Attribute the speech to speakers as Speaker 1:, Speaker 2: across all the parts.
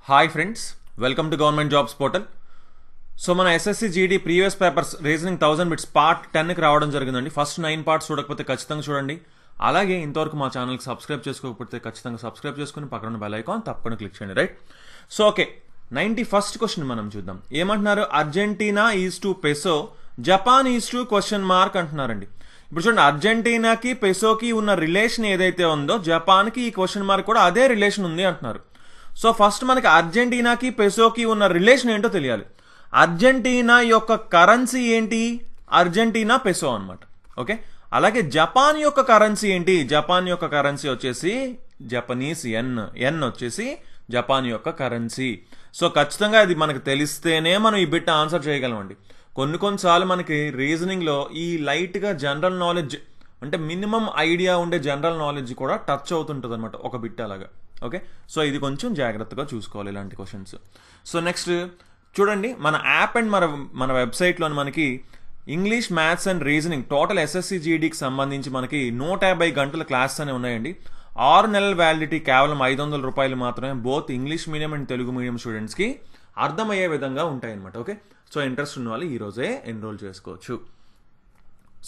Speaker 1: Hi friends, welcome to Government Jobs Portal. So మన SSC GD previous papers reasoning 1000 bits part 10 కి రావడం జరిగిందండి. First 9 parts చూడకపోతే ఖచ్చితంగా చూడండి. అలాగే ఇంతవరకు మా ఛానల్కి సబ్స్క్రైబ్ చేసుకోకపోతే ఖచ్చితంగా సబ్స్క్రైబ్ చేసుకుని పక్కన బెల్ ఐకాన్ తప్పకుండా క్లిక్ చేయండి, right? So okay, 91st question మనం చూద్దాం. ఏమంటున్నారు? Argentina is to peso, Japan is to question mark అంటున్నారండి. ఇప్పుడు చూడండి, అర్జెంటీనాకి పెసోకి ఉన్న రిలేషన్ ఏదైతే ఉందో జపాన్కి ఈ క్వశ్చన్ మార్క్ కూడా అదే రిలేషన్ ఉంది అంటున్నారు. సో ఫస్ట్ మనకి అర్జెంటీనాకి పెసోకి ఉన్న రిలేషన్ ఏంటో తెలియాలి. అర్జెంటీనా యొక్క కరెన్సీ ఏంటి? అర్జెంటీనా పెసో అనమాట. ఓకే, అలాగే జపాన్ యొక్క కరెన్సీ ఏంటి? జపాన్ యొక్క కరెన్సీ వచ్చేసి జపనీస్ ఎన్ వచ్చేసి జపాన్ యొక్క కరెన్సీ. సో ఖచ్చితంగా అది మనకు తెలిస్తేనే మనం ఈ బిట్ ఆన్సర్ చేయగలమండి. కొన్నిసార్లు మనకి రీజనింగ్లో ఈ లైట్గా జనరల్ నాలెడ్జ్ అంటే మినిమం ఐడియా ఉండే జనరల్ నాలెడ్జ్ కూడా టచ్ అవుతుంటుంది అనమాట ఒక బిట్ అలాగా. ఓకే, సో ఇది కొంచెం జాగ్రత్తగా చూసుకోవాలి ఇలాంటి క్వశ్చన్స్. సో నెక్స్ట్ చూడండి, మన యాప్ అండ్ మన వెబ్సైట్లో మనకి English, maths and reasoning total SSC GDకి సంబంధించి మనకి 150 గంటల క్లాస్ అనే ఉన్నాయండి. 6 నెలల వ్యాలిడిటీ కేవలం 500 రూపాయలు మాత్రమే. Both English medium and Telugu medium స్టూడెంట్స్కి అర్థమయ్యే విధంగా ఉంటాయి అనమాట. ఓకే, సో ఇంట్రెస్ట్ ఉన్న వాళ్ళు ఈరోజే ఎన్రోల్ చేసుకోవచ్చు.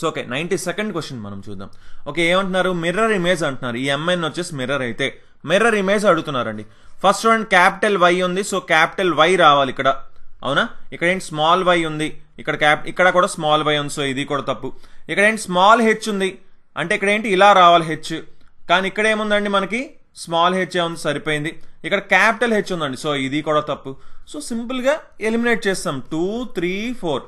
Speaker 1: సో ఓకే, 92nd క్వశ్చన్ మనం చూద్దాం. ఓకే, ఏమంటున్నారు? మిర్రర్ ఇమేజ్ అంటున్నారు. ఈ MN వచ్చేసి మిర్రర్ అయితే మిర్రర్ ఇమేజ్ అడుగుతున్నారండి. ఫస్ట్ చూడండి, క్యాపిటల్ Y ఉంది. సో క్యాపిటల్ Y రావాలి ఇక్కడ, అవునా? ఇక్కడ ఏంటి? స్మాల్ y ఉంది. ఇక్కడ కూడా స్మాల్ y ఉంది. సో ఇది కూడా తప్పు. ఇక్కడ ఏంటి? స్మాల్ h ఉంది. అంటే ఇక్కడ ఏంటి? ఇలా రావాలి h. కానీ ఇక్కడ ఏముందండి? మనకి స్మాల్ h ఉంది, సరిపోయింది. ఇక్కడ క్యాపిటల్ H ఉందండి. సో ఇది కూడా తప్పు. సో సింపుల్గా ఎలిమినేట్ చేస్తాం. 2, 3, 4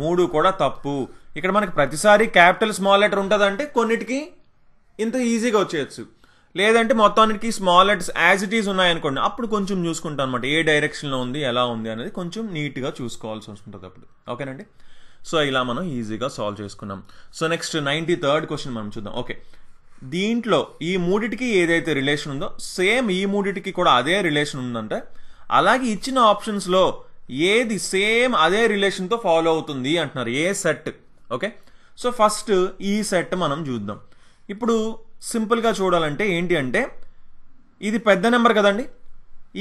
Speaker 1: 3 కూడా తప్పు. ఇక్కడ మనకి ప్రతిసారి క్యాపిటల్ స్మాల్ లెటర్ ఉంటుందంటే కొన్నిటికి ఇంత ఈజీగా వచ్చేయచ్చు. లేదంటే మొత్తానికి small letters as it is ఉన్నాయనుకోండి, అప్పుడు కొంచెం చూసుకుంటాం అనమాట. ఏ డైరెక్షన్లో ఉంది, ఎలా ఉంది అనేది కొంచెం నీట్గా చూసుకోవాల్సి ఉంటుంది అప్పుడు. ఓకేనండి, సో ఇలా మనం ఈజీగా సాల్వ్ చేసుకున్నాం. సో నెక్స్ట్ 93rd క్వశ్చన్ మనం చూద్దాం. ఓకే, దీంట్లో ఈ మూడిటికి ఏదైతే రిలేషన్ ఉందో సేమ్ ఈ మూడిటికి కూడా అదే రిలేషన్ ఉందంటే, అలాగే ఇచ్చిన ఆప్షన్స్లో ఏది సేమ్ అదే రిలేషన్తో ఫాలో అవుతుంది అంటున్నారు. ఏ సెట్? ఓకే, సో ఫస్ట్ ఈ సెట్ మనం చూద్దాం. ఇప్పుడు సింపుల్గా చూడాలంటే ఏంటి అంటే, ఇది పెద్ద నెంబర్ కదండి.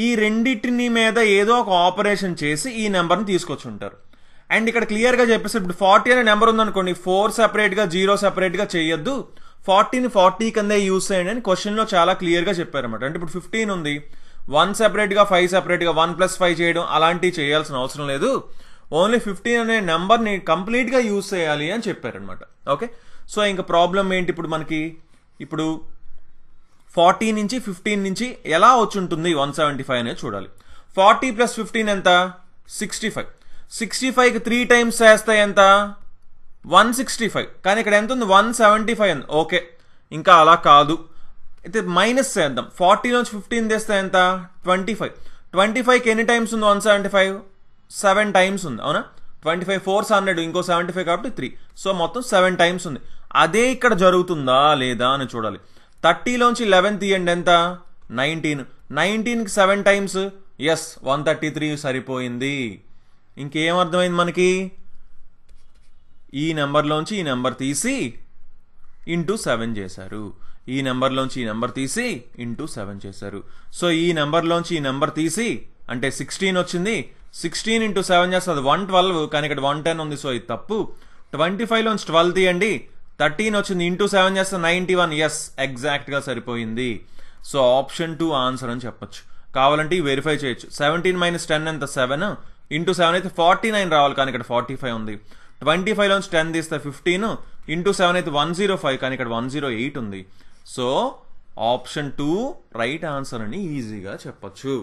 Speaker 1: ఈ రెండింటిని మీద ఏదో ఒక ఆపరేషన్ చేసి ఈ నెంబర్ని తీసుకొచ్చి ఉంటారు. అండ్ ఇక్కడ క్లియర్గా చెప్పేసి, ఇప్పుడు 40 అనే నెంబర్ ఉందనుకోండి, 4 సెపరేట్గా 0 సెపరేట్గా చేయొద్దు, 40ని 40 కిందే యూస్ చేయండి అని క్వశ్చన్లో చాలా క్లియర్గా చెప్పారన్నమాట. అంటే ఇప్పుడు 15 ఉంది, 1 సెపరేట్గా 5 సెపరేట్గా 1 + 5 చేయడం అలాంటివి చేయాల్సిన అవసరం లేదు. ఓన్లీ 15 అనే నెంబర్ని కంప్లీట్గా యూస్ చేయాలి అని చెప్పారనమాట. ఓకే, సో ఇంకా ప్రాబ్లం ఏంటి? ఇప్పుడు మనకి ఇప్పుడు 40 నుంచి 15 నుంచి ఎలా వచ్చి ఉంటుంది 175 అనేది చూడాలి. 40 + 15 ఎంత? 65. 65కి 3 టైమ్స్ చేస్తే ఎంత? 165. కానీ ఇక్కడ ఎంత ఉంది? 175 ఉంది. ఓకే, ఇంకా అలా కాదు, అయితే మైనస్ చేద్దాం. 40 నుంచి 15 తెస్తే ఎంత? 25. 25కి ఎన్ని టైమ్స్ ఉంది 175? 7 టైమ్స్ ఉంది, అవునా? 25 4s 100, ఇంకో 75 కాబట్టి 3. సో మొత్తం 7 టైమ్స్ ఉంది. అదే ఇక్కడ జరుగుతుందా లేదా అని చూడాలి. 30లోంచి 11 తీయండి, ఎంత? 19. 19కి 7 టైమ్స్, ఎస్ 133 సరిపోయింది. ఇంకేం అర్థమైంది మనకి? ఈ నెంబర్లోంచి ఈ నెంబర్ తీసి ఇంటూ 7 చేశారు. ఈ నెంబర్లోంచి ఈ నెంబర్ తీసి ఇంటూ 7 చేశారు. సో ఈ నెంబర్లోంచి ఈ నెంబర్ తీసి అంటే 16 వచ్చింది. 16 ఇంటూ 7 చేస్తే అది 112, కానీ ఇక్కడ 110 ఉంది. సో ఇది తప్పు. 25లోంచి 12 తీయండి, 13 వచ్చింది. ఇంటూ 7 చేస్తే 91. ఎస్, ఎగ్జాక్ట్గా సరిపోయింది. సో ఆప్షన్ 2 ఆన్సర్ అని చెప్పొచ్చు. కావాలంటే వెరిఫై చేయొచ్చు. 17 - 10 ఎంత? 7. ఇంటూ 7 అయితే 49 రావాలి, కానీ ఇక్కడ 45 ఉంది. 25లోంచి 10 తీస్తే 15. ఇంటూ 7 అయితే 105, కానీ ఇక్కడ 108 ఉంది. సో ఆప్షన్ 2 రైట్ ఆన్సర్ అని ఈజీగా చెప్పొచ్చు,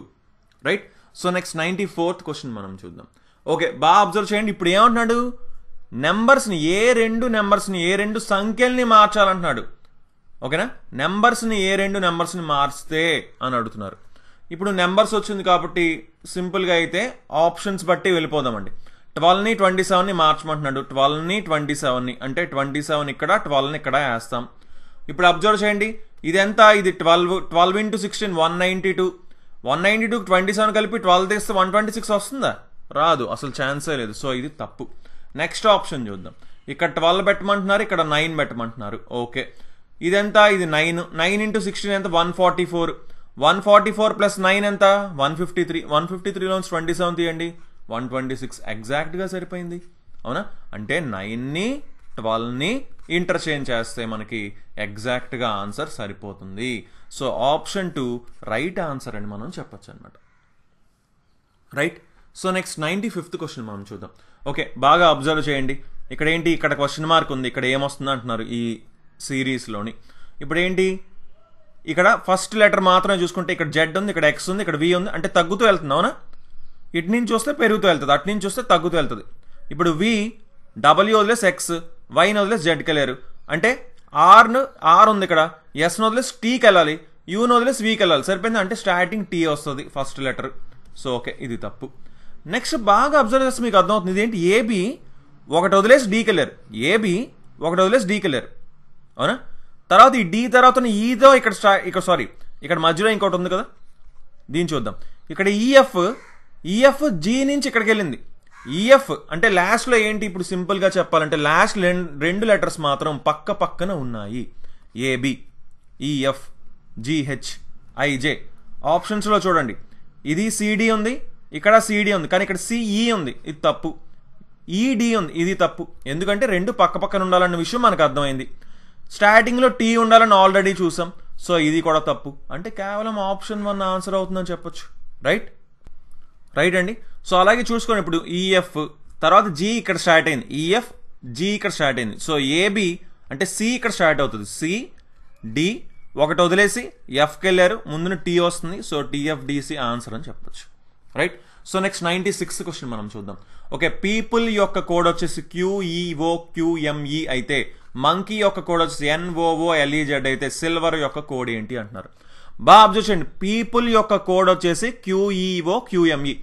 Speaker 1: right? So next 94th question మనం చూద్దాం. ఓకే, బాగా అబ్జర్వ్ చేయండి. ఇప్పుడు ఏమంటున్నాడు? నెంబర్స్ని ఏ రెండు సంఖ్యల్ని మార్చాలంటున్నాడు. ఓకేనా? నెంబర్స్ని ఏ రెండు నెంబర్స్ని మార్చితే అని అడుగుతున్నారు. ఇప్పుడు నెంబర్స్ వచ్చింది కాబట్టి సింపుల్గా అయితే ఆప్షన్స్ బట్టి వెళ్ళిపోదామండి. 12ని 27ని మార్చమంటున్నాడు. 12ని 27ని అంటే 27 ఇక్కడ, 12ని ఇక్కడ వేస్తాం. ఇప్పుడు అబ్జర్వ్ చేయండి, ఇది ఎంత? ఇది 12. 12 × 16 192. 192కి 27 కలిపి 12 తీస్తే 126 వస్తుందా? రాదు, అసలు ఛాన్సే లేదు. సో ఇది తప్పు. నెక్స్ట్ ఆప్షన్ చూద్దాం. ఇక్కడ 12 పెట్టమంటున్నారు, ఇక్కడ 9 పెట్టమంటున్నారు. ఓకే, ఇదెంత? ఇది 9. 9 × 16 ఎంత? 144. 144 ప్లస్ 9 ఎంత 153. 153లోంచి 27 తీయండి 126. ఎగ్జాక్ట్గా సరిపోయింది అవునా. అంటే 9ని 12ని ఇంటర్చేంజ్ చేస్తే మనకి ఎగ్జాక్ట్గా ఆన్సర్ సరిపోతుంది. సో ఆప్షన్ 2 రైట్ ఆన్సర్ అని మనం చెప్పచ్చు అనమాట. Right. So next 95th question మనం చూద్దాం. ఓకే, బాగా అబ్జర్వ్ చేయండి. ఇక్కడ ఏంటి, ఇక్కడ క్వశ్చన్ మార్క్ ఉంది, ఇక్కడ ఏమొస్తుంది అంటున్నారు ఈ సిరీస్లోని. ఇప్పుడు ఏంటి, ఇక్కడ ఫస్ట్ లెటర్ మాత్రమే చూసుకుంటే ఇక్కడ జెడ్ ఉంది, ఇక్కడ ఎక్స్ ఉంది, ఇక్కడ వి ఉంది, అంటే తగ్గుతూ వెళ్తుంది అవునా. ఇటు నుంచి చూస్తే పెరుగుతూ వెళ్తుంది, అటు నుంచి చూస్తే తగ్గుతూ వెళ్తుంది. ఇప్పుడు వి డబ్ల్యూ వదిలేసి ఎక్స్, వైని వదిలేసి జెడ్కి వెళ్ళారు, అంటే ఆర్ ఉంది ఇక్కడ, ఎస్ను వదిలేసి టీకి వెళ్ళాలి, యూని వదిలేసి వీకి వెళ్ళాలి. సరిపోయింది, అంటే స్టార్టింగ్ టీ వస్తుంది ఫస్ట్ లెటర్. సో ఓకే, ఇది తప్పు. నెక్స్ట్ బాగా అబ్జర్వ్ చేస్తే మీకు అర్థమవుతుంది. ఇదేంటి, ఏబి ఒకటి వదిలేసి డీకి వెళ్ళారు, ఏబి ఒకటి వదిలేసి డీకి వెళ్ళారు అవునా. తర్వాత ఈ డి తర్వాత ఈతో ఇక్కడ మధ్యలో ఇంకోటి ఉంది కదా, దీన్ని చూద్దాం. ఇక్కడ ఈఎఫ్ జీ నుంచి ఇక్కడికి వెళ్ళింది. ఈఎఫ్ అంటే లాస్ట్లో ఏంటి, ఇప్పుడు సింపుల్గా చెప్పాలంటే లాస్ట్ 2 లెటర్స్ మాత్రం పక్క పక్కన ఉన్నాయి. A B, E F, G H, I J. ఆప్షన్స్లో చూడండి, ఇది సిడి ఉంది, ఇక్కడ సిడి ఉంది, కానీ ఇక్కడ సిఈ ఉంది, ఇది తప్పు. ఈడి ఉంది, ఇది తప్పు. ఎందుకంటే 2 పక్క పక్కన ఉండాలన్న విషయం మనకు అర్థమైంది. స్టార్టింగ్లో టీ ఉండాలని ఆల్రెడీ చూసాం. సో ఇది కూడా తప్పు. అంటే కేవలం ఆప్షన్ 1 ఆన్సర్ అవుతుందని చెప్పొచ్చు. రైట్ అండి. సో అలాగే చూసుకోండి, ఇప్పుడు ఈఎఫ్ తర్వాత జీ ఇక్కడ స్టార్ట్ అయింది, ఈఎఫ్ జీ ఇక్కడ స్టార్ట్ అయింది. సో ఏబి అంటే సి ఇక్కడ స్టార్ట్ అవుతుంది, సి డి ఒకటి వదిలేసి ఎఫ్కి వెళ్ళారు, ముందున టీ వస్తుంది. సో టిఎఫ్డిసి ఆన్సర్ అని చెప్పొచ్చు. Right. So next 96th question మనం చూద్దాం. ఓకే, పీపుల్ యొక్క కోడ్ వచ్చేసి QEOQME అయితే మంకీ యొక్క కోడ్ వచ్చేసి NOOLEZ అయితే సిల్వర్ యొక్క కోడ్ ఏంటి అంటున్నారు. బాగా అబ్జర్వ్ చేయండి. పీపుల్ యొక్క కోడ్ వచ్చేసి QEOQME.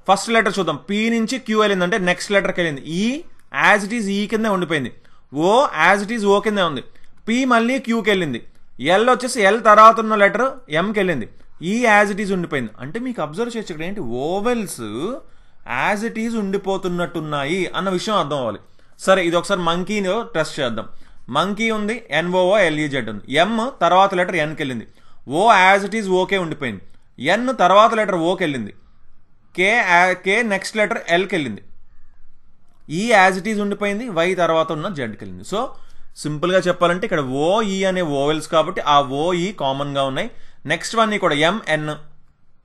Speaker 1: ఫస్ట్ లెటర్ చూద్దాం. పీ నుంచి క్యూ వెళ్ళింది, అంటే నెక్స్ట్ లెటర్కి వెళ్ళింది. ఈ యాజ్ ఇట్ ఈజ్ ఈ కిందే ఉండిపోయింది, ఓ యాజ్ ఇట్ ఈజ్ ఓ కిందే ఉంది. పీ మళ్ళీ క్యూకి వెళ్ళింది, ఎల్ వచ్చేసి ఎల్ తర్వాత ఉన్న లెటర్ ఎంకి వెళ్ళింది, ఈ యాజ్ ఇట్ ఈజ్ ఉండిపోయింది. అంటే మీకు అబ్జర్వ్ చేయొచ్చు ఇక్కడ ఏంటి, ఓవెల్స్ యాజ్ ఇట్ ఈజ్ ఉండిపోతున్నట్టున్నాయి అన్న విషయం అర్థం అవ్వాలి. సరే, ఇది ఒకసారి మంకీని టెస్ట్ చేద్దాం. మంకీ ఉంది, NOOLEZ ఉంది, ఎం తర్వాత లెటర్ ఎన్కి వెళ్ళింది, ఓ యాజ్ ఇట్ ఈజ్ ఓకే ఉండిపోయింది, ఎన్ తర్వాత లెటర్ ఓకి వెళ్ళింది, కే నెక్స్ట్ లెటర్ ఎల్కి వెళ్ళింది, ఈ యాజ్ ఇట్ ఈజ్ ఉండిపోయింది, వై తర్వాత ఉన్న జెడ్కి వెళ్ళింది. సో సింపుల్గా చెప్పాలంటే ఇక్కడ ఓఈ అనే ఓవెల్స్ కాబట్టి ఆ ఓఈ కామన్గా ఉన్నాయి. నెక్స్ట్ వన్ కూడా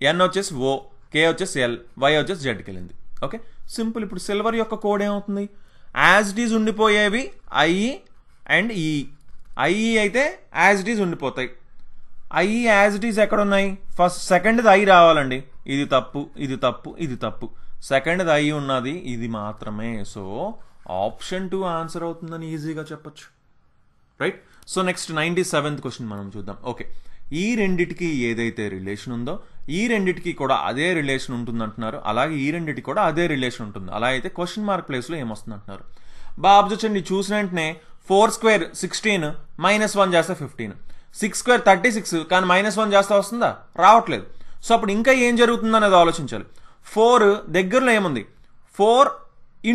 Speaker 1: ఎన్ వచ్చేసి ఓ, కే వచ్చేసి ఎల్, వై వచ్చేసి జెడ్కి వెళ్ళింది. Okay, simple. ఇప్పుడు సిల్వర్ యొక్క కోడ్ ఏమవుతుంది, యాజ్ ఇట్ ఈజ్ ఉండిపోయేవి ఐఈ అండ్ ఈ. ఐఈ అయితే యాజ్ ఇట్ ఈజ్ ఉండిపోతాయి. ఐఈ యాజ్ ఇట్ ఈజ్ ఎక్కడ ఉన్నాయి, ఫస్ట్ సెకండ్ది ఐ రావాలండి, ఇది తప్పు, ఇది తప్పు, ఇది తప్పు. సెకండ్ది ఐ ఉన్నది ఇది మాత్రమే. సో ఆప్షన్ 2 ఆన్సర్ అవుతుందని ఈజీగా చెప్పొచ్చు. Right. So next 97th question మనం చూద్దాం. ఓకే, ఈ రెండిటికి ఏదైతే రిలేషన్ ఉందో ఈ రెండిటికి కూడా అదే రిలేషన్ ఉంటుంది అంటున్నారు. అలాగే ఈ రెండిటికి కూడా అదే రిలేషన్ ఉంటుంది. అలా అయితే క్వశ్చన్ మార్క్ ప్లేస్లో ఏమొస్తుంది అంటున్నారు. బాగా అబ్జర్వ్ చేయండి. చూసిన వెంటనే 4 స్క్వేర్ 16 -1 చేస్తే 15, 6 స్క్వేర్ 36 కానీ -1 చేస్తే వస్తుందా, రావట్లేదు. సో అప్పుడు ఇంకా ఏం జరుగుతుందో అనేది ఆలోచించాలి. 4 దగ్గరలో ఏముంది, 4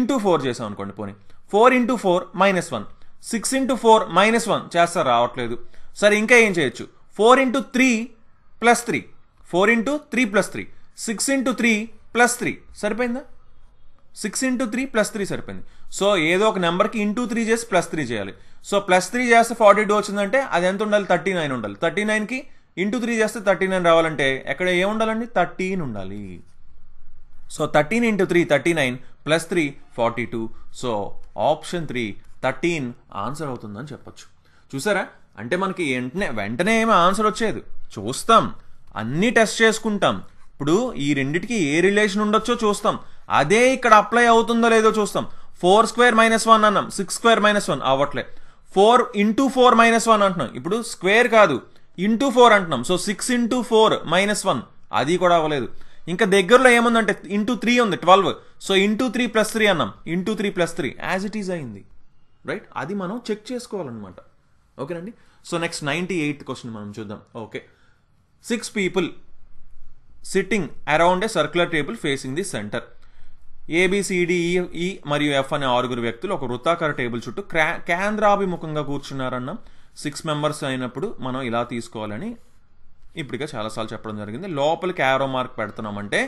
Speaker 1: × 4 చేసాం అనుకోండి, పోనీ 4 × 4 -1, 6 × 4 -1 చేస్తే రావట్లేదు. సరే, ఇంకా ఏం చేయొచ్చు, 4 × 3 + 3, 4 × 3 + 3, 6 × 3 + 3 సరిపోయిందా, 6 × 3 + 3 సరిపోయింది. సో ఏదో ఒక నెంబర్కి × 3 చేసి +3 చేయాలి. సో +3 చేస్తే 42 వచ్చిందంటే అది ఎంత ఉండాలి, 39 ఉండాలి. 39కి × 3 చేస్తే 39 రావాలంటే ఎక్కడ ఏముండాలండి, 13 ఉండాలి. సో 13 × 3 39 + 3 42. సో ఆప్షన్ 3 13 ఆన్సర్ అవుతుందని చెప్పొచ్చు. చూసారా, అంటే మనకి వెంటనే ఏమో ఆన్సర్ వచ్చేది, చూస్తాం, అన్నీ టెస్ట్ చేసుకుంటాం. ఇప్పుడు ఈ రెండిటికి ఏ రిలేషన్ ఉండొచ్చో చూస్తాం, అదే ఇక్కడ అప్లై అవుతుందో లేదో చూస్తాం. 4 స్క్వేర్ -1 అన్నాం, 6 స్క్వేర్ -1 అవ్వట్లే. 4 × 4 -1 అంటున్నాం, ఇప్పుడు స్క్వేర్ కాదు × 4 అంటున్నాం. సో 6 × 4 -1 అది కూడా అవ్వలేదు. ఇంకా దగ్గరలో ఏముందంటే × 3 ఉంది 12. సో × 3 + 3 అన్నాం, × 3 + 3 యాజ్ ఇట్ ఈజ్ అయింది. రైట్, అది మనం చెక్ చేసుకోవాలన్నమాట. ఓకేనండి. సో నెక్స్ట్ 98th క్వశ్చన్ మనం చూద్దాం. Okay, 6 people sitting around a circular table facing the centre. ABCDE మరియు F అనే 6 వ్యక్తులు ఒక వృత్తాకార టేబుల్ చుట్టూ కేంద్రాభిముఖంగా కూర్చున్నారన్న. 6 members అయినప్పుడు మనం ఇలా తీసుకోవాలని ఇప్పటికే చాలాసార్లు చెప్పడం జరిగింది. లోపలికి యారో మార్క్ పెడుతున్నామంటే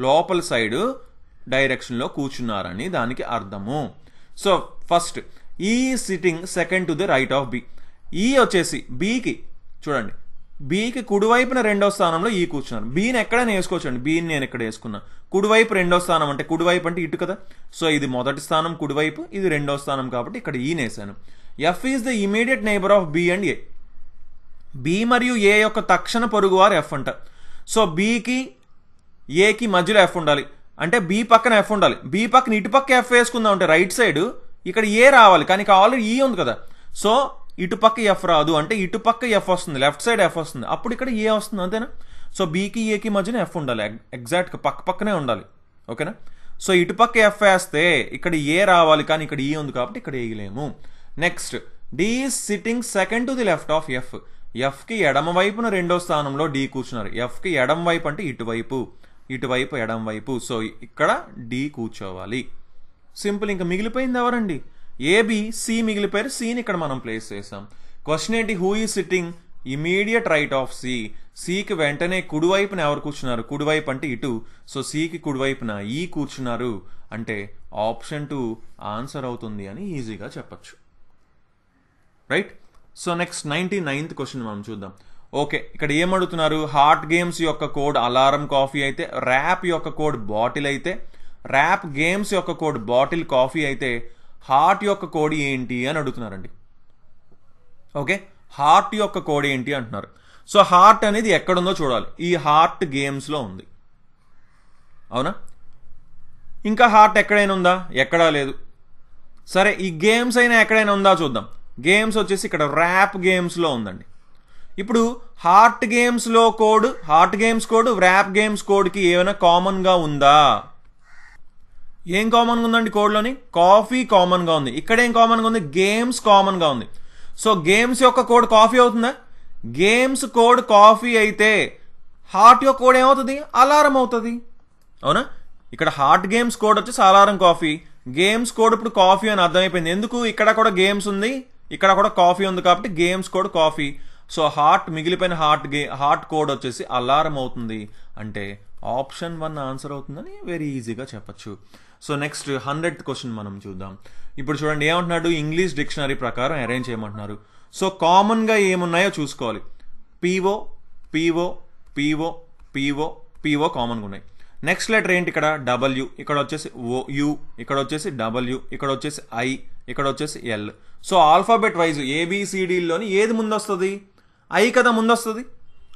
Speaker 1: లోపల సైడ్ డైరెక్షన్లో కూర్చున్నారని దానికి అర్థము. సో ఫస్ట్ ఈ sitting second to the right of B. ఈ వచ్చేసి బీకి చూడండి, బీకి కుడివైపున రెండో స్థానంలో ఈ కూర్చున్నారు. బీని ఎక్కడైనా వేసుకోవచ్చండి. బీని నేను ఎక్కడ వేసుకున్నా. కుడివైపు రెండో స్థానం అంటే కుడివైపు అంటే ఇటు కదా. సో ఇది మొదటి స్థానం కుడివైపు, ఇది రెండో స్థానం కాబట్టి ఇక్కడ ఈని వేసాను. F is the immediate neighbour of B and A. B మరియు ఏ యొక్క తక్షణ పొరుగువారు ఎఫ్ అంట. సో బీకి ఏకి మధ్యలో ఎఫ్ ఉండాలి అంటే బి పక్కన ఎఫ్ ఉండాలి. బి పక్కన ఇటు పక్క ఎఫ్ వేసుకుందాం అంటే రైట్ సైడ్ ఇక్కడ ఏ రావాలి, కానీ ఆల్రెడీ ఈ ఉంది కదా. సో ఇటుపక్క ఎఫ్ రాదు అంటే ఇటుపక్క ఎఫ్ వస్తుంది, లెఫ్ట్ సైడ్ ఎఫ్ వస్తుంది, అప్పుడు ఇక్కడ ఏ వస్తుంది అంతేనా. సో బీకి ఏకి మధ్యన ఎఫ్ ఉండాలి, ఎగ్జాక్ట్గా పక్క పక్కనే ఉండాలి. ఓకేనా. సో ఇటుపక్క ఎఫ్ వేస్తే ఇక్కడ ఏ రావాలి, కానీ ఇక్కడ ఈ ఉంది కాబట్టి ఇక్కడ వేయలేము. Next D is sitting second to the left of F. ఎఫ్కి ఎడమ వైపున రెండో స్థానంలో డి కూర్చున్నారు. ఎఫ్కి ఎడమ వైపు అంటే ఇటువైపు, ఇటువైపు ఎడమ వైపు. సో ఇక్కడ డి కూర్చోవాలి. సింపుల్. ఇంకా మిగిలిపోయింది ఎవరండి, ఏబి సి మిగిలిపోయారు. సిని ఇక్కడ మనం ప్లేస్ చేసాం. క్వశ్చన్ ఏంటి, who is sitting immediate right of C. సికి వెంటనే కుడివైపున ఎవరు కూర్చున్నారు, కుడివైపు అంటే ఇటు. సో సికి కుడివైపున ఈ కూర్చున్నారు అంటే ఆప్షన్ 2 ఆన్సర్ అవుతుంది అని ఈజీగా చెప్పచ్చు. Right. So next 99th question మనం చూద్దాం. ఓకే, ఇక్కడ ఏమడుగుతున్నారు, హార్ట్ గేమ్స్ యొక్క కోడ్ అలారం కాఫీ అయితే, ర్యాప్ యొక్క కోడ్ బాటిల్ అయితే, ర్యాప్ గేమ్స్ యొక్క కోడ్ బాటిల్ కాఫీ అయితే హార్ట్ యొక్క కోడ్ ఏంటి అని అడుగుతున్నారండి. ఓకే, హార్ట్ యొక్క కోడ్ ఏంటి అంటున్నారు. సో హార్ట్ అనేది ఎక్కడుందో చూడాలి. ఈ హార్ట్ గేమ్స్లో ఉంది, అవునా. ఇంకా హార్ట్ ఎక్కడైనా ఉందా, ఎక్కడా లేదు. సరే, ఈ గేమ్స్ అయినా ఎక్కడైనా ఉందా చూద్దాం. గేమ్స్ వచ్చేసి ఇక్కడ ర్యాప్ గేమ్స్లో ఉందండి. ఇప్పుడు హార్ట్ గేమ్స్లో code, heart games code rap games కోడ్కి ఏమైనా కామన్గా ఉందా? ఏం కామన్గా ఉందండి కోడ్లోని? కాఫీ కామన్గా ఉంది. ఇక్కడ ఏం కామన్గా ఉంది, గేమ్స్ కామన్గా ఉంది. సో గేమ్స్ యొక్క కోడ్ కాఫీ అవుతుందా? గేమ్స్ కోడ్ కాఫీ అయితే హార్ట్ యొక్క కోడ్ ఏమవుతుంది, అలారం అవుతుంది, అవునా. ఇక్కడ హార్ట్ గేమ్స్ కోడ్ వచ్చేసి అలారం కాఫీ, గేమ్స్ కోడ్ ఇప్పుడు కాఫీ అని అర్థమైపోయింది. ఎందుకు, ఇక్కడ కూడా గేమ్స్ ఉంది, ఇక్కడ కూడా కాఫీ ఉంది కాబట్టి games code coffee. So heart మిగిలిపోయిన హార్ట్ కోడ్ వచ్చేసి అలారం అవుతుంది అంటే ఆప్షన్ 1 ఆన్సర్ అవుతుందని వెరీ ఈజీగా చెప్పచ్చు. సో నెక్స్ట్ 100th క్వశ్చన్ మనం చూద్దాం. ఇప్పుడు చూడండి ఏమంటున్నాడు, ఇంగ్లీష్ డిక్షనరీ ప్రకారం అరేంజ్ చేయమంటున్నారు. సో కామన్గా ఏమున్నాయో చూసుకోవాలి. PO PO PO PO PO కామన్గా ఉన్నాయి. నెక్స్ట్ లెటర్ ఏంటి, ఇక్కడ డబ్ల్యూ, ఇక్కడ వచ్చేసి ఓ, యు, ఇక్కడ వచ్చేసి డబ్ల్యూ, ఇక్కడ వచ్చేసి ఐ, ఇక్కడ వచ్చేసి ఎల్. సో ఆల్ఫాబెట్ వైజ్ ఏబిసిడిలోని ఏది ముందు వస్తుంది, ఐ కదా ముందు వస్తుంది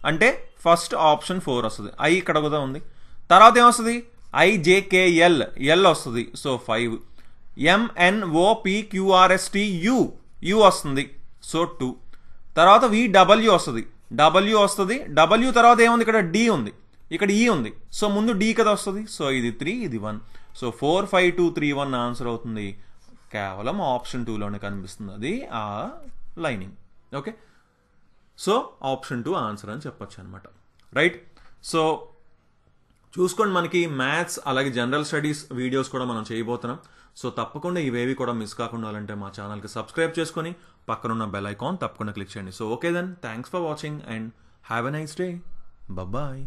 Speaker 1: అంటే ఫస్ట్ ఆప్షన్ 4 వస్తుంది. ఐ ఇక్కడ కూడా ఉంది. తర్వాత ఏమొస్తుంది, ఐజేకేఎల్, ఎల్ వస్తుంది. సో 5. ఎంఎన్ఓపిక్యూఆర్ఎస్టి యు, యు వస్తుంది. సో 2. తర్వాత విడబ్ల్యూ వస్తుంది, డబ్ల్యూ వస్తుంది. డబ్ల్యూ తర్వాత ఏముంది, ఇక్కడ డి ఉంది, ఇక్కడ ఈ ఉంది. సో ముందు డి కదా వస్తుంది. సో ఇది 3, ఇది 1. సో 4, 5, 2, 3, 1 ఆన్సర్ అవుతుంది. కేవలం ఆప్షన్ 2లోనే కనిపిస్తుంది అది ఆ lining. Okay, so option 2 answer అని చెప్పొచ్చు అనమాట. రైట్. సో చూసుకోండి, మనకి మ్యాథ్స్ అలాగే జనరల్ స్టడీస్ వీడియోస్ కూడా మనం చేయబోతున్నాం. సో తప్పకుండా ఇవేవి కూడా మిస్ కాకుండా అంటే మా ఛానల్కి సబ్స్క్రైబ్ చేసుకొని పక్కనున్న బెల్ ఐకాన్ తప్పకుండా క్లిక్ చేయండి. So okay then, thanks for watching and have a nice day. Bye.